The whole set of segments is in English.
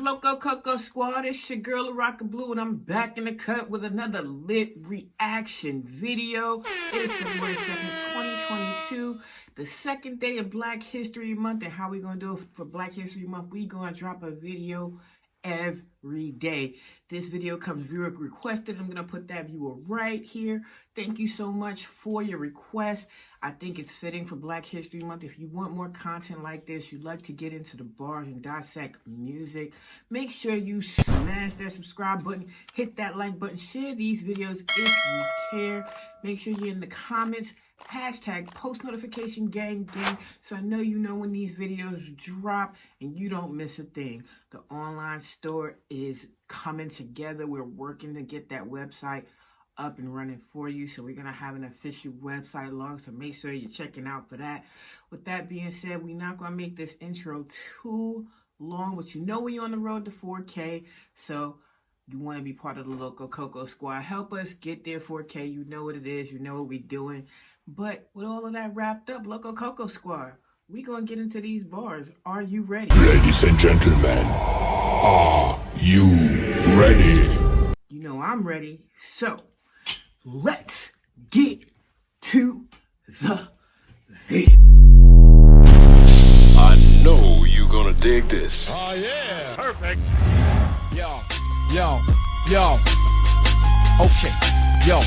Loco Coco Squad? It's your girl, Rocket Blue, and I'm back in the cut with another lit reaction video. It is February 2nd, 2022, the second day of Black History Month. And how we gonna do it for Black History Month? We gonna drop a video every day. This video comes viewer requested. I'm gonna put that viewer right here. Thank you so much for your request. I think it's fitting for Black History Month. If you want more content like this, you'd like to get into the bars and dissect music, make sure you smash that subscribe button, hit that like button, share these videos if you care. Make sure you're in the comments, hashtag post notification gang, so I know you know when these videos drop and you don't miss a thing. The online store is coming together. We're working to get that website up and running for you, so we're gonna have an official website log, so make sure you're checking out for that. With that being said, we're not gonna make this intro too long, but you know we're on the road to 4K, so you want to be part of the Loco Coco Squad. Help us get there 4K. You know what it is, you know what we're doing. But with all of that wrapped up, Loco Coco Squad, we gonna get into these bars. Are you ready? Ladies and gentlemen, are you ready? You know I'm ready, so let's get to the video. I know you're gonna dig this. Oh yeah, perfect. Yo. Okay, yo.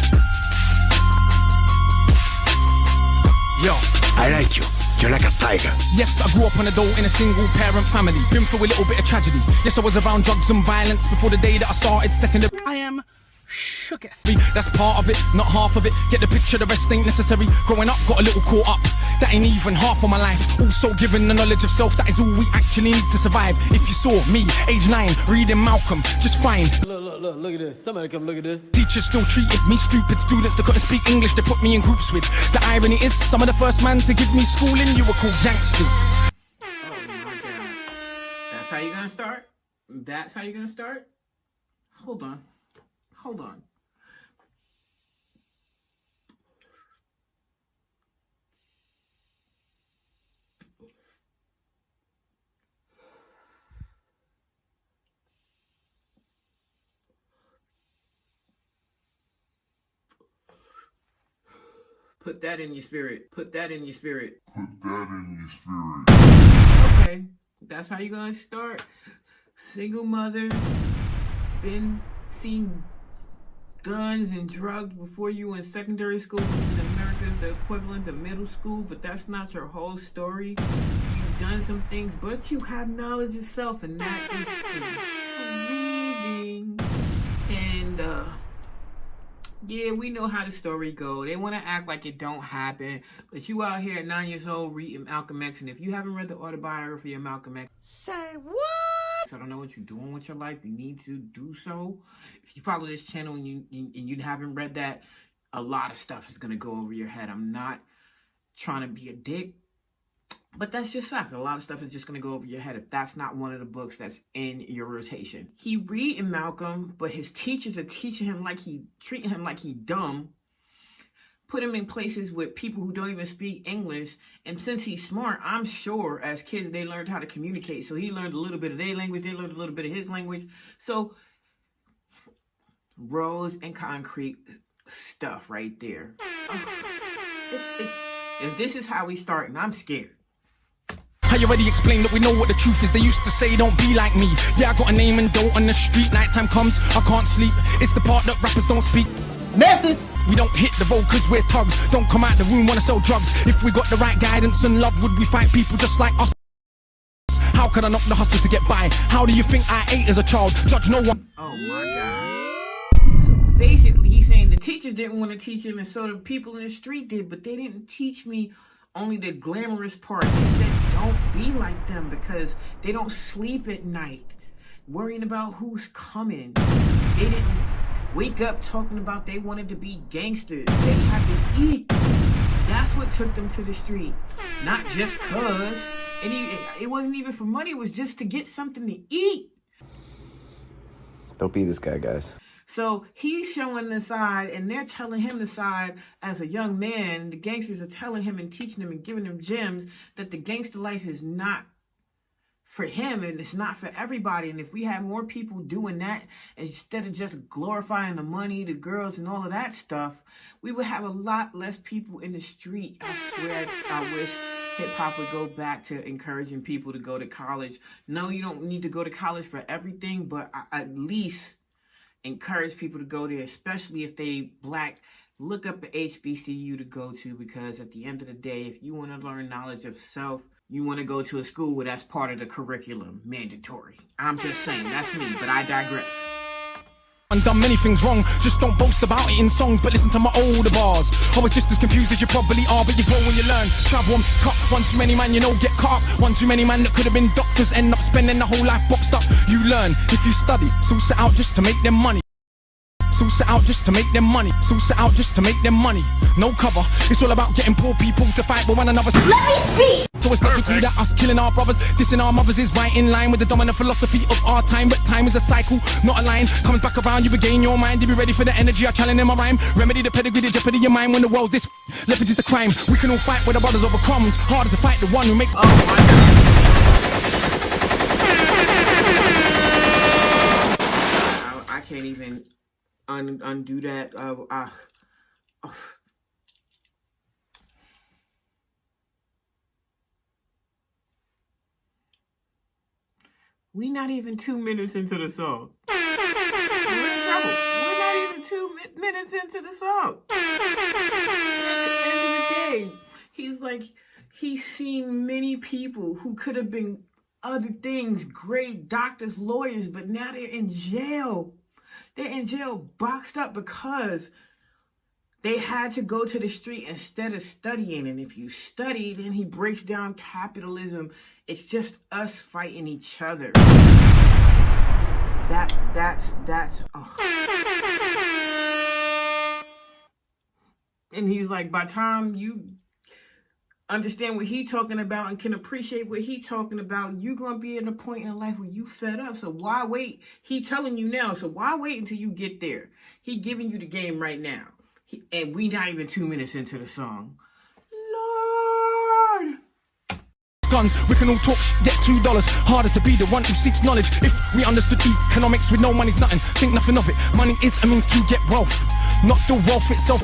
I like you. You're like a tiger. Yes, I grew up on a dole in a single parent family. Been through a little bit of tragedy. Yes, I was around drugs and violence before the day that I started secondary. I am shooketh. That's part of it, not half of it. Get the picture, the rest ain't necessary. Growing up, got a little caught up. That ain't even half of my life. Also given the knowledge of self, that is all we actually need to survive. If you saw me, age 9, reading Malcolm, just fine. Look at this. Somebody come look at this. Teachers still treated me stupid. Students that couldn't speak English, they put me in groups with. The irony is, some of the first man to give me schooling, you were called youngsters. Oh my God. That's how you're gonna start? That's how you're gonna start? Hold on. Put that in your spirit. Okay, that's how you're gonna start. Single mother, been seeing guns and drugs before you in secondary school, in America is the equivalent of middle school, but that's not your whole story. You've done some things, but you have knowledge of self, and that is intriguing. And yeah, we know how the story go. They want to act like it don't happen, but you out here at 9 years old reading Malcolm X, and if you haven't read the autobiography of Malcolm X, Say what? I don't know what you're doing with your life. You need to do so. If you follow this channel and you haven't read that, a lot of stuff is gonna go over your head. I'm not trying to be a dick, but that's just fact. A lot of stuff is just gonna go over your head if that's not one of the books that's in your rotation. He reading Malcolm, but his teachers are treating him like he dumb. Put him in places with people who don't even speak English. And since he's smart, I'm sure as kids they learned how to communicate. So he learned a little bit of their language, they learned a little bit of his language. So rose and concrete stuff right there. If this is how we start, and I'm scared. I already explained that we know what the truth is. They used to say don't be like me. Yeah, I got a name and dough on the street. Nighttime comes, I can't sleep. It's the part that rappers don't speak. Message. We don't hit the road cause we're thugs. Don't come out the room wanna sell drugs. If we got the right guidance and love, would we fight people just like us? How could I knock the hustle to get by? How do you think I ate as a child? Judge no one. Oh my God. So basically he's saying the teachers didn't want to teach him, and so the people in the street did, but they didn't teach me only the glamorous part. They said don't be like them because they don't sleep at night worrying about who's coming. They didn't wake up talking about they wanted to be gangsters. They had to eat. That's what took them to the street. Not just cause. And it wasn't even for money. It was just to get something to eat. Don't be this guy, guys. So he's showing the side, and they're telling him the side as a young man. The gangsters are telling him and teaching him and giving him gems that the gangster life is not for him, and it's not for everybody. And if we had more people doing that instead of just glorifying the money, the girls, and all of that stuff, we would have a lot less people in the street. I swear, I wish hip-hop would go back to encouraging people to go to college. No, you don't need to go to college for everything, but at least encourage people to go there, especially if they Black. Look up a HBCU to go to, because at the end of the day, if you want to learn knowledge of self, you want to go to a school where that's part of the curriculum, mandatory. I'm just saying, that's me, but I digress. Done many things wrong, just don't boast about it in songs, but listen to my older bars. I was just as confused as you probably are, but you grow when you learn. Travel and cut, one too many man, you know, get caught up. One too many man that could have been doctors, end up spending the whole life boxed up. You learn if you study, so set out just to make them money. So set out just to make them money. So set out just to make them money. No cover. It's all about getting poor people to fight with one another. Let me speak. So it's logical that us killing our brothers, dissing our mothers is right in line with the dominant philosophy of our time. But time is a cycle, not a line. Comes back around, you regain your mind. You be ready for the energy I challenge in my rhyme. Remedy the pedigree, the jeopardy of your mind. When the world's this leverage is a crime. We can all fight with our brothers over crumbs. Harder to fight the one who makes. Oh my God. I can't even undo that. We not even 2 minutes into the song. We're in trouble. We're not even 2 minutes into the song. At the end of the day, he's like, he's seen many people who could have been other things, great doctors, lawyers, but now they're in jail. They're in jail boxed up because they had to go to the street instead of studying. And if you study, then he breaks down capitalism. It's just us fighting each other. That's oh. And he's like, by the time you understand what he talking about and can appreciate what he talking about, you're going to be at a point in life where you fed up. So why wait? He telling you now. So why wait until you get there? He giving you the game right now. And we not even 2 minutes into the song. Lord. Guns, we can all talk get $2. Harder to be the one who seeks knowledge. If we understood economics with no money's nothing, think nothing of it. Money is a means to get wealth, not the wealth itself.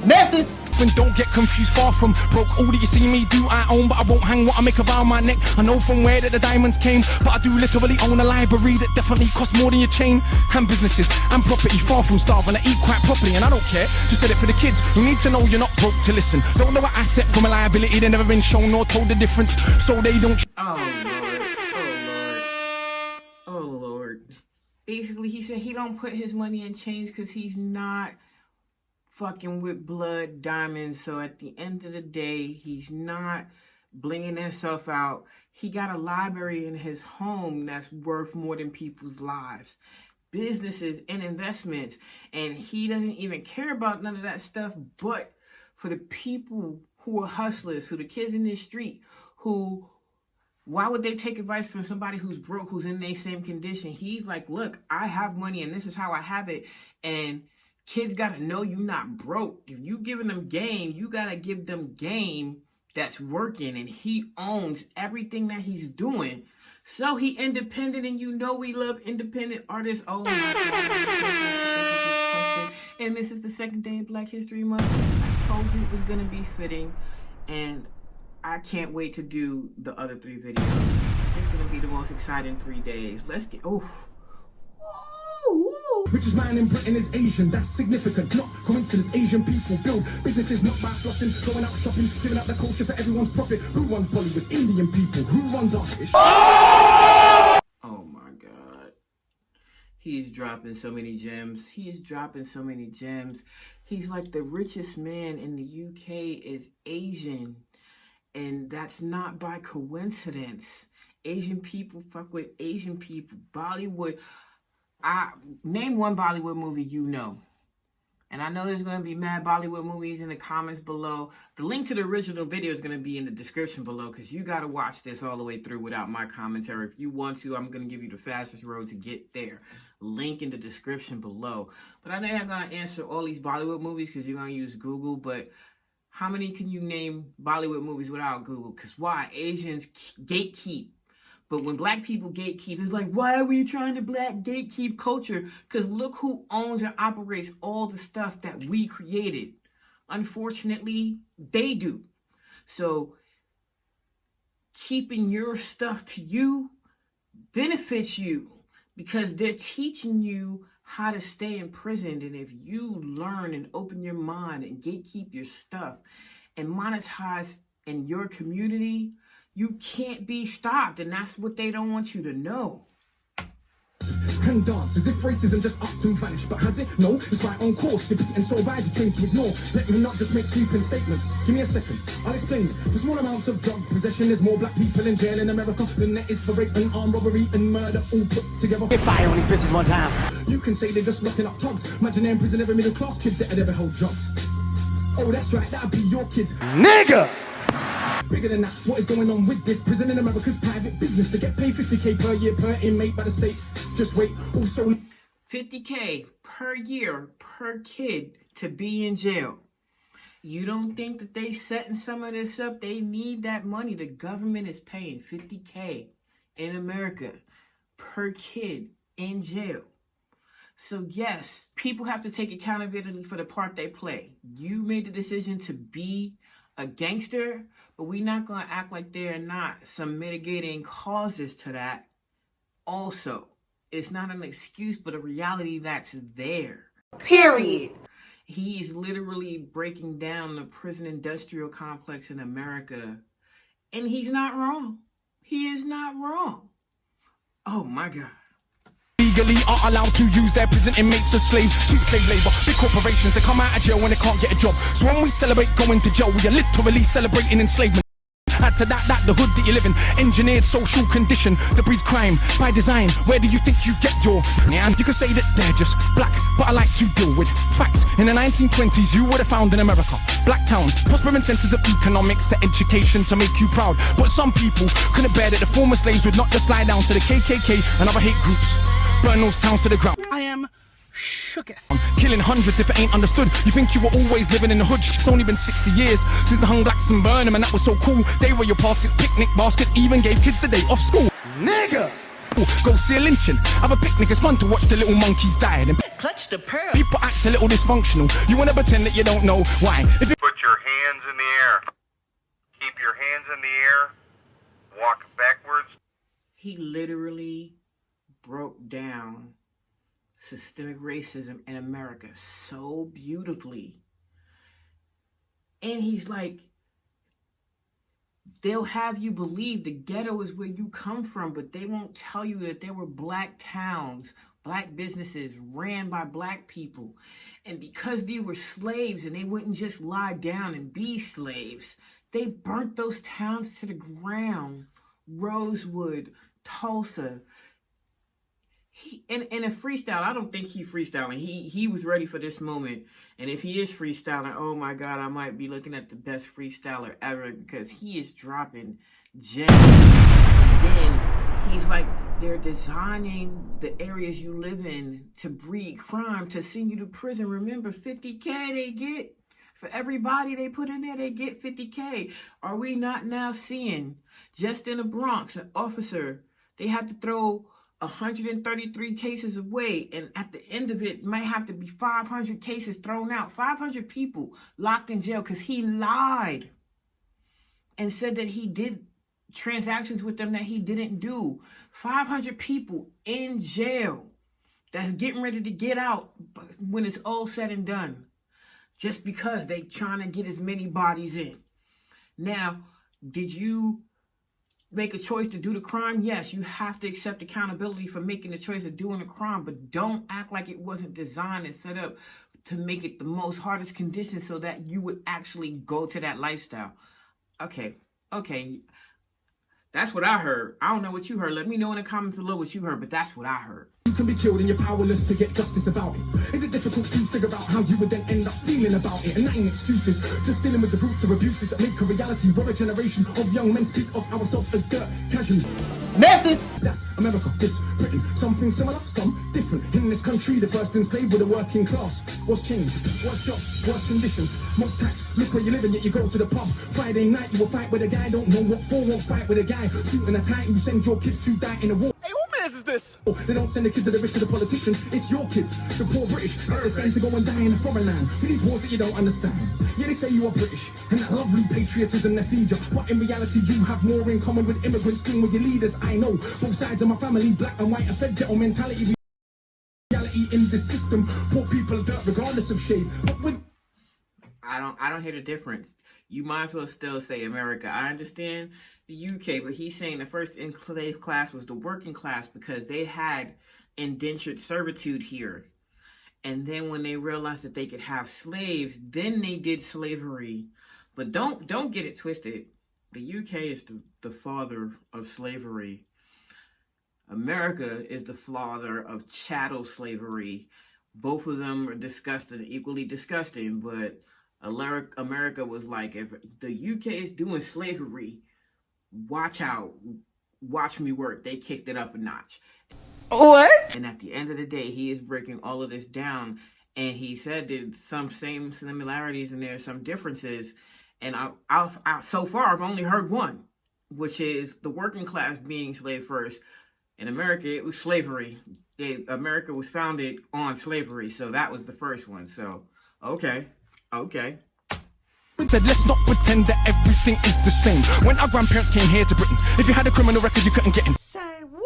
Nasty. And don't get confused, far from broke. All that you see me do I own, but I won't hang what I make around my neck. I know from where that the diamonds came, but I do literally own a library that definitely costs more than your chain. And businesses and property, far from starving. I eat quite properly and I don't care. Just said it for the kids who need to know you're not broke to listen. Don't know an asset from a liability, they've never been shown or told the difference, so they don't. Oh Lord, oh Lord, oh Lord. Basically, he said he don't put his money in chains because he's not fucking with blood diamonds. So at the end of the day, he's not blinging himself out. He got a library in his home that's worth more than people's lives, businesses and investments, and he doesn't even care about none of that stuff. But for the people who are hustlers, who the kids in the street, who, why would they take advice from somebody who's broke, who's in their same condition? He's like, look, I have money and this is how I have it. And kids got to know you're not broke. If you giving them game, you got to give them game that's working. And he owns everything that he's doing. So he independent, and you know we love independent artists. Oh my God. And this is the second day of Black History Month. I told you it was going to be fitting. And I can't wait to do the other 3 videos. It's going to be the most exciting 3 days. Let's get, Richest man in Britain is Asian, that's significant, not coincidence. Asian people build businesses not by flossing, going out shopping, giving out the culture for everyone's profit. Who runs Bollywood? Indian people. Who runs Irish? Oh my God. He's dropping so many gems. He is dropping so many gems. He's like, the richest man in the UK is Asian. And that's not by coincidence. Asian people fuck with Asian people. Bollywood. Name one Bollywood movie you know. And I know there's going to be mad Bollywood movies in the comments below. The link to the original video is going to be in the description below, because you got to watch this all the way through without my commentary. If you want to, I'm going to give you the fastest road to get there. Link in the description below. But I know you're going to answer all these Bollywood movies because you're going to use Google. But how many can you name Bollywood movies without Google? Because why? Asians gatekeep. But when black people gatekeep, it's like, why are we trying to black gatekeep culture? Because look who owns and operates all the stuff that we created. Unfortunately, they do. So keeping your stuff to you benefits you because they're teaching you how to stay imprisoned. And if you learn and open your mind and gatekeep your stuff and monetize in your community, you can't be stopped. And that's what they don't want you to know. And dance as if racism just up to vanish. But has it? No, it's right on course. You're beaten so bad you train to ignore. Let me not just make sweeping statements. Give me a second, I'll explain it. For small amounts of drug possession, there's more black people in jail in America than there is for rape and armed robbery and murder all put together. Get fire on these bitches one time. You can say they're just locking up thugs. Imagine they're in prison, every middle class kid that'd ever hold drugs. Oh, that's right, that'd be your kids. Nigga! Bigger than that, what is going on with this? Prison in America's private business. They get paid $50K per year per inmate by the state. Just wait, also $50K per year per kid to be in jail. You don't think that they setting some of this up? They need that money. The government is paying $50K in America per kid in jail. So yes, people have to take accountability for the part they play. You made the decision to be a gangster, but we're not going to act like there are not some mitigating causes to that. Also, it's not an excuse, but a reality that's there. Period. He is literally breaking down the prison industrial complex in America, and he's not wrong. He is not wrong. Oh my God. legally are allowed to use their prison inmates as slaves. Cheap slave labor, big corporations, they come out of jail when they can't get a job. So when we celebrate going to jail, we are literally celebrating enslavement. Add to that the hood that you live in, engineered social condition that breeds crime by design. Where do you think you get your and you can say that they're just black, but I like to deal with facts. In the 1920s, you would have found in America black towns, prospering centers of economics to education to make you proud. But some people couldn't bear that the former slaves would not just slide down to the KKK and other hate groups, burn those towns to the ground. I am shooketh. Killing hundreds if it ain't understood. You think you were always living in the hood? It's only been 60 years since the hung blacks and burned them, and that was so cool. They were your baskets, picnic baskets, even gave kids the day off school. Nigga! Go see a lynching, have a picnic, it's fun to watch the little monkeys die. And Clutch the pearl. people act a little dysfunctional. You wanna pretend that you don't know why. If it Put your hands in the air. Keep your hands in the air. Walk backwards. He literally broke down systemic racism in America so beautifully. And he's like, they'll have you believe the ghetto is where you come from, but they won't tell you that there were black towns, black businesses ran by black people. And because they were slaves and they wouldn't just lie down and be slaves, they burnt those towns to the ground. Rosewood, Tulsa. In a freestyle, I don't think he's freestyling. He was ready for this moment. And if he is freestyling, oh my God, I might be looking at the best freestyler ever, because he is dropping gems. Then he's like, they're designing the areas you live in to breed crime, to send you to prison. Remember, $50K they get. For everybody they put in there, they get $50K. Are we not now seeing, just in the Bronx, an officer, they had to throw 133 cases away, and at the end of it might have to be 500 cases thrown out, 500 people locked in jail because he lied and said that he did transactions with them that he didn't do. 500 people in jail that's getting ready to get out when it's all said and done, just because they trying to get as many bodies in. Now, did you make a choice to do the crime? Yes, you have to accept accountability for making the choice of doing the crime, but don't act like it wasn't designed and set up to make it the most hardest conditions so that you would actually go to that lifestyle. Okay. That's what I heard. I don't know what you heard. Let me know in the comments below what you heard, but that's what I heard. You can be killed and you're powerless to get justice about it. Is it difficult to figure out how you would then end up feeling about it? And that ain't excuses, just dealing with the roots of abuses that make a reality. We're a generation of young men speak of ourselves as dirt, casually. Message. That's America, this Britain. Something similar, some different. In this country, the first enslaved were the working class. What's changed? What's jobs? What's conditions? Most tax. Look where you live and yet you go to the pub. Friday night you will fight with a guy, don't know what for, won't fight with a guy. Suit and a tie, you send your kids to die in a war. Hey, what mess is this? They don't send the kids to the rich or the politician, it's your kids, the poor British, that they send to go and die in a foreign land, for these wars that you don't understand. Yeah, they say you are British, and that lovely patriotism they feed you, but in reality you have more in common with immigrants than with your leaders. I know, both sides of my family, black and white, a fed ghetto mentality, reality in this system, poor people are dirt regardless of shade, but with... I don't hear the difference. You might as well still say America. I understand the UK, but he's saying the first enslaved class was the working class because they had indentured servitude here. And then when they realized that they could have slaves, then they did slavery. But don't get it twisted. The UK is the father of slavery. America is the father of chattel slavery. Both of them are disgusting, equally disgusting, but America was like, if the UK is doing slavery, watch out, watch me work. They kicked it up a notch. What? And at the end of the day, he is breaking all of this down, and he said there's some same similarities and there's some differences. And I so far I've only heard one, which is the working class being slave first. In America, it was slavery. America was founded on slavery, so that was the first one. So okay. Said, let's not pretend that everything is the same. When our grandparents came here to Britain, if you had a criminal record, you couldn't get in. Say what?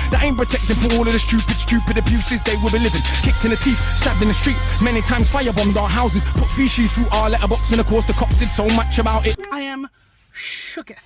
That ain't protected from all of the stupid abuses they will be living. Kicked in the teeth, stabbed in the street, many times firebombed our houses, put feces through our letterbox, and of course the cops did so much about it. I am shooketh.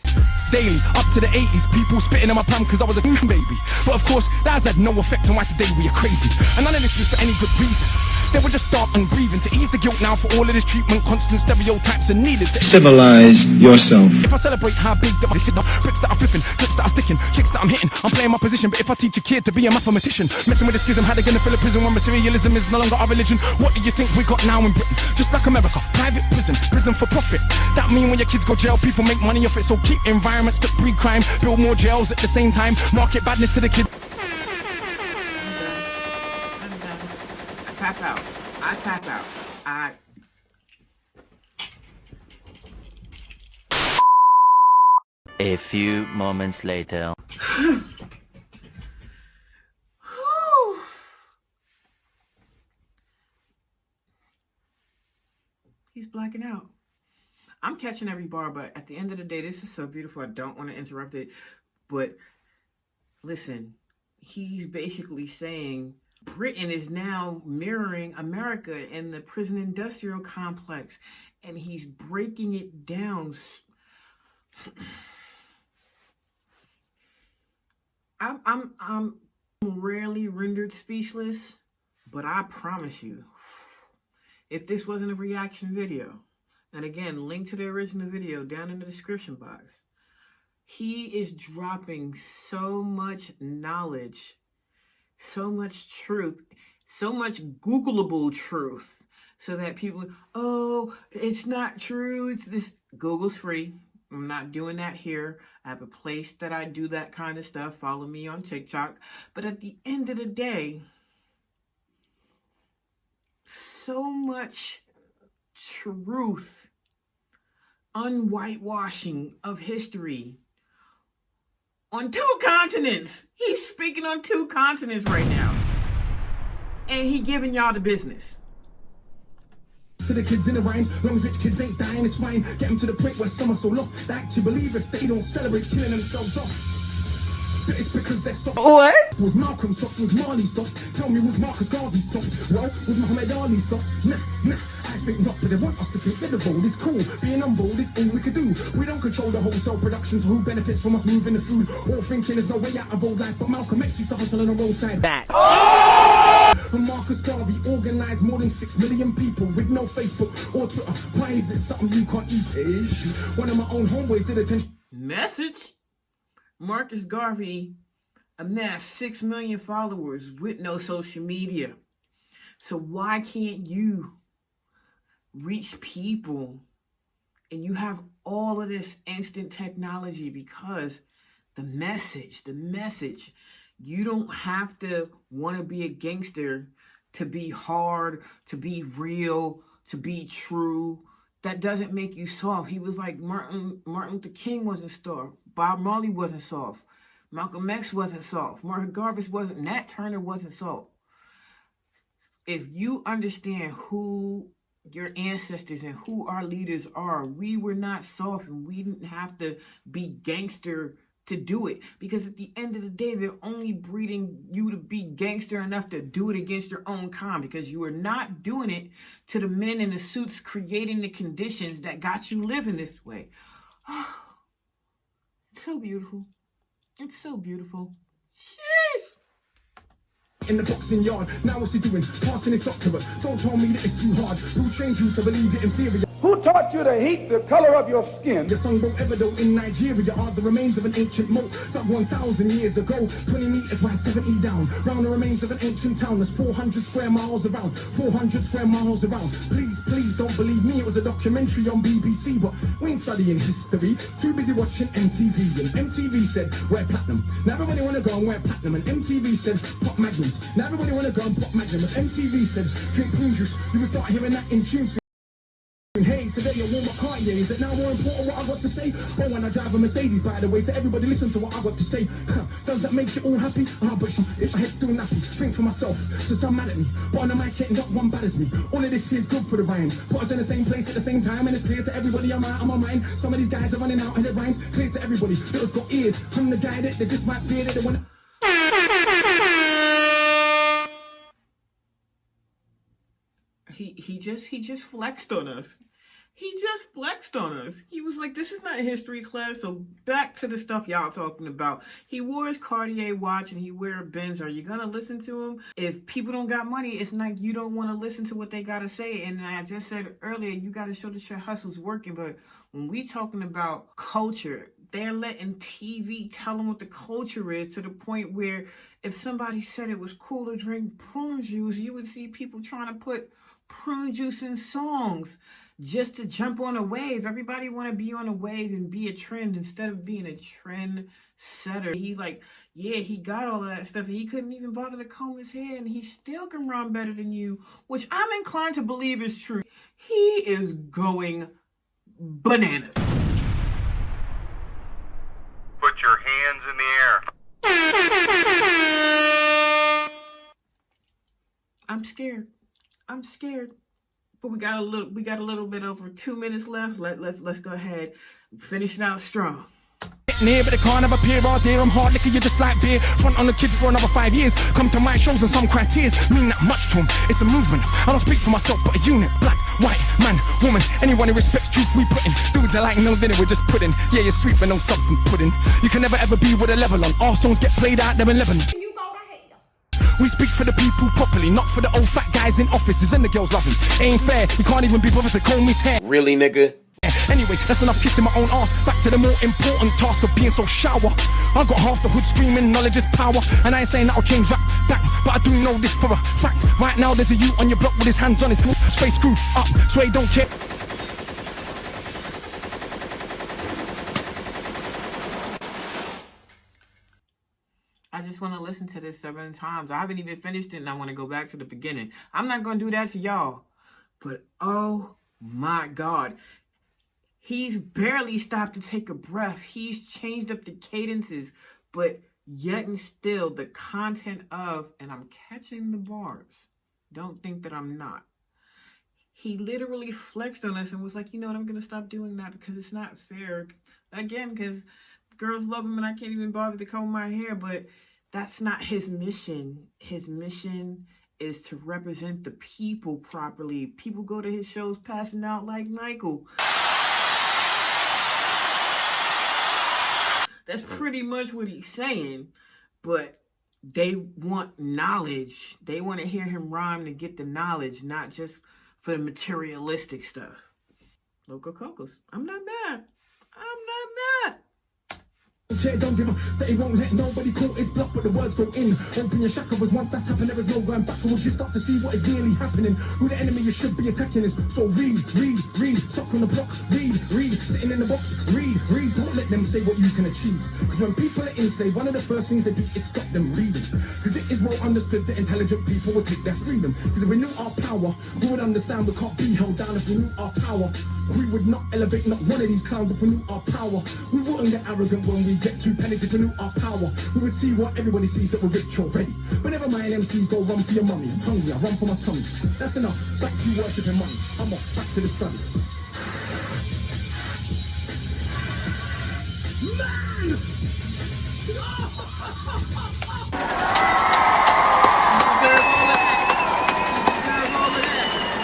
Daily, up to the 80s, people spitting in my palm cause I was a baby. But of course, that has had no effect on why today we are crazy. And none of this was for any good reason. They were just dark and grieving to ease the guilt now for all of this treatment. Constant stereotypes are needed to civilize yourself. If I celebrate how big that my bricks that are flipping, clips that are sticking, chicks that I'm hitting, I'm playing my position. But if I teach a kid to be a mathematician, messing with the schism, how they gonna fill a prison when materialism is no longer our religion? What do you think we got now in Britain? Just like America, private prison for profit. That mean when your kids go jail, people make money off it. So keep environments that breed crime, build more jails at the same time, market badness to the kids. I tap out. A few moments later. He's blacking out. I'm catching every bar, but at the end of the day, this is so beautiful. I don't want to interrupt it. But listen, he's basically saying Britain is now mirroring America in the prison industrial complex, and he's breaking it down. I'm rarely rendered speechless, but I promise you, if this wasn't a reaction video, and again, link to the original video down in the description box, he is dropping so much knowledge, so much truth, so much Googleable truth, so that people, oh, it's not true, it's this. Google's free. I'm not doing that here. I have a place that I do that kind of stuff. Follow me on TikTok. But at the end of the day, so much truth, unwhitewashing of history on 2 continents. He's speaking on 2 continents right now. And he giving y'all the business. To the kids in the rhymes, long as rich kids ain't dying, it's fine. Get them to the point where some are so lost they actually believe if they don't celebrate killing themselves off. But it's because they're soft. What? Was Malcolm soft? Was Marley soft? Tell me, was Marcus Garvey soft? Well, was Muhammad Ali soft? Nah, I think not, but they want us to think that the bold is cool. Being unbold is all we could do. We don't control the wholesale production, so who benefits from us moving the food? All thinking there's no way out of old life, but Malcolm X used to hustle on the roadside. That. And Marcus Garvey organized more than 6 million people with no Facebook or Twitter. Why is it something you can't eat? One of my own homeboys did attention. Message. Marcus Garvey amassed 6 million followers with no social media. So why can't you reach people and you have all of this instant technology? Because the message, you don't have to want to be a gangster to be hard, to be real, to be true. That doesn't make you soft. He was like Martin Luther King wasn't soft. Bob Marley wasn't soft. Malcolm X wasn't soft. Martin Garvey wasn't. Nat Turner wasn't soft. If you understand who your ancestors and who our leaders are, we were not soft, and we didn't have to be gangster to do it, because at the end of the day, they're only breeding you to be gangster enough to do it against your own kind, because you are not doing it to the men in the suits creating the conditions that got you living this way. So beautiful. It's so beautiful. Jeez. In the boxing yard, now what's he doing? Passing his doctorate. Don't tell me that it's too hard. Who trained you to believe it inferior? Who taught you to hate the color of your skin? Your son wrote Evidot in Nigeria are the remains of an ancient moat dug 1,000 years ago. 20 meters wide, 70 down. Round the remains of an ancient town. There's 400 square miles around. 400 square miles around. Please don't believe me. It was a documentary on BBC, but we ain't studying history. Too busy watching MTV. And MTV said, wear platinum. Now everybody wanna go and wear platinum. And MTV said, pop magnums. Now everybody wanna go and pop magnum. And MTV said, drink prune juice. You will start hearing that in tunes. Hey, today I wore my Cartier. Is it now more important what I got to say? Oh, when I drive a Mercedes, by the way, so everybody listen to what I got to say. Does that make you all happy? But if my head's still nappy, think for myself. So some mad at me, but on the mic, not one bad as me. All of this here's good for the rhyme. Put us in the same place at the same time, and it's clear to everybody I'm on mine. Some of these guys are running out and it rhymes. Clear to everybody, little got ears. I'm the guy that they just might fear that they want. He just flexed on us. He just flexed on us. He was like, this is not a history class, so back to the stuff y'all talking about. He wore his Cartier watch and he wear a Benz. Are you gonna listen to him? If people don't got money, it's like you don't want to listen to what they gotta say. And I just said earlier, you gotta show that your hustle's working. But when we talking about culture, they're letting TV tell them what the culture is, to the point where if somebody said it was cool to drink prune juice, you would see people trying to put prune juice in songs just to jump on a wave. Everybody want to be on a wave and be a trend instead of being a trend setter. He got all of that stuff, and he couldn't even bother to comb his hair, and he still can rhyme better than you, which I'm inclined to believe is true. He is going bananas. Put your hands in the air. I'm scared. But we got a little bit over 2 minutes left. Let's go ahead, finish it out strong. Near, but they can't have a peer all day. I'm hard liquor, you just like beer. Front on the kids for another 5 years. Come to my shows and some criteria mean that much to them. It's a movement. I don't speak for myself, but a unit. Black, white, man, woman. Anyone who respects truth, we put in. Dudes are like no dinner, we're just pudding. Yeah, you're sweet, but no substance pudding. You can never ever be with a level on. Our songs get played out there in Lebanon. We speak for the people properly, not for the old fat guys in offices and the girls love him. Ain't fair, he can't even be bothered to comb his hair. Really, nigga? Anyway, that's enough kissing my own ass. Back to the more important task of being so shower. I got half the hood screaming, knowledge is power. And I ain't saying that'll change rap back, but I do know this for a fact. Right now there's a youth on your block with his hands on his face screwed up, so he don't care. I just want to listen to this 7 times. I haven't even finished it, and I want to go back to the beginning. I'm not going to do that to y'all. But oh my God. He's barely stopped to take a breath. He's changed up the cadences, but yet and still the content of, and I'm catching the bars. Don't think that I'm not. He literally flexed on us and was like, you know what, I'm going to stop doing that because it's not fair. Again, because girls love him and I can't even bother to comb my hair, but that's not his mission. His mission is to represent the people properly. People go to his shows passing out like Michael. That's pretty much what he's saying, but they want knowledge. They want to hear him rhyme to get the knowledge, not just for the materialistic stuff. Local Cocos. I'm not mad. Don't give up, they won't let nobody call his bluff, but the words go in. Open your shackles, once that's happened, there is no going backwards. You start to see what is really happening, who the enemy you should be attacking is. So read, stuck on the block, read, sitting in the box, read, don't let them say what you can achieve. Because when people are enslaved, one of the first things they do is stop them reading. Because it is well understood that intelligent people will take their freedom. Because if we knew our power, we would understand we can't be held down. If we knew our power, we would not elevate not one of these clowns. If we knew our power, we wouldn't get arrogant when we get 2 pennies. If we knew our power, we would see what everybody sees, that we're rich already. But never mind, MCs go run for your money. I'm hungry, I run for my tummy. That's enough, back to worshipping money. I'm off, back to the study. Man!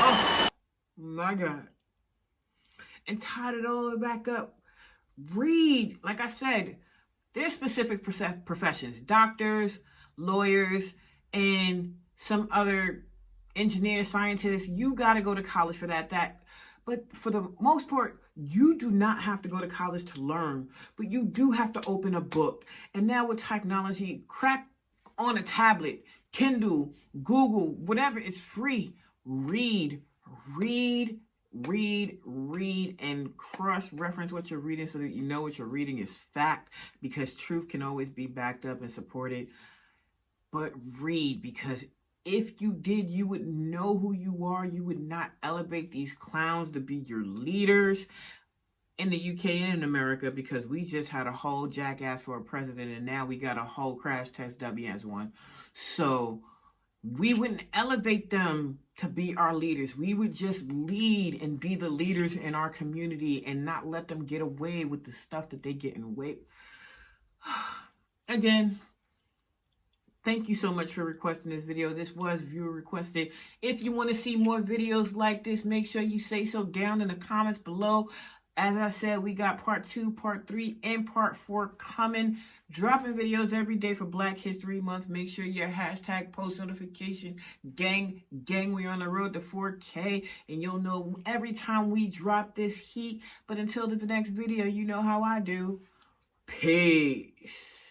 Oh my God. And tied it all back up. Read, like I said, there's specific professions, doctors, lawyers, and some other engineers, scientists. You got to go to college for that. But for the most part, you do not have to go to college to learn, but you do have to open a book. And now with technology, crack on a tablet, Kindle, Google, whatever, it's free. Read, and cross-reference what you're reading so that you know what you're reading is fact, because truth can always be backed up and supported. But read, because if you did, you would know who you are. You would not elevate these clowns to be your leaders in the UK and in America, because we just had a whole jackass for a president, and now we got a whole crash test dummy as one. So we wouldn't elevate them to be our leaders. We would just lead and be the leaders in our community and not let them get away with the stuff that they get away. Again, thank you so much for requesting this video. This was viewer requested. If you want to see more videos like this, make sure you say so down in the comments below. As I said, we got part 2, part 3, and part 4 coming. Dropping videos every day for Black History Month. Make sure your hashtag post notification. Gang, we're on the road to 4K. And you'll know every time we drop this heat. But until the next video, you know how I do. Peace.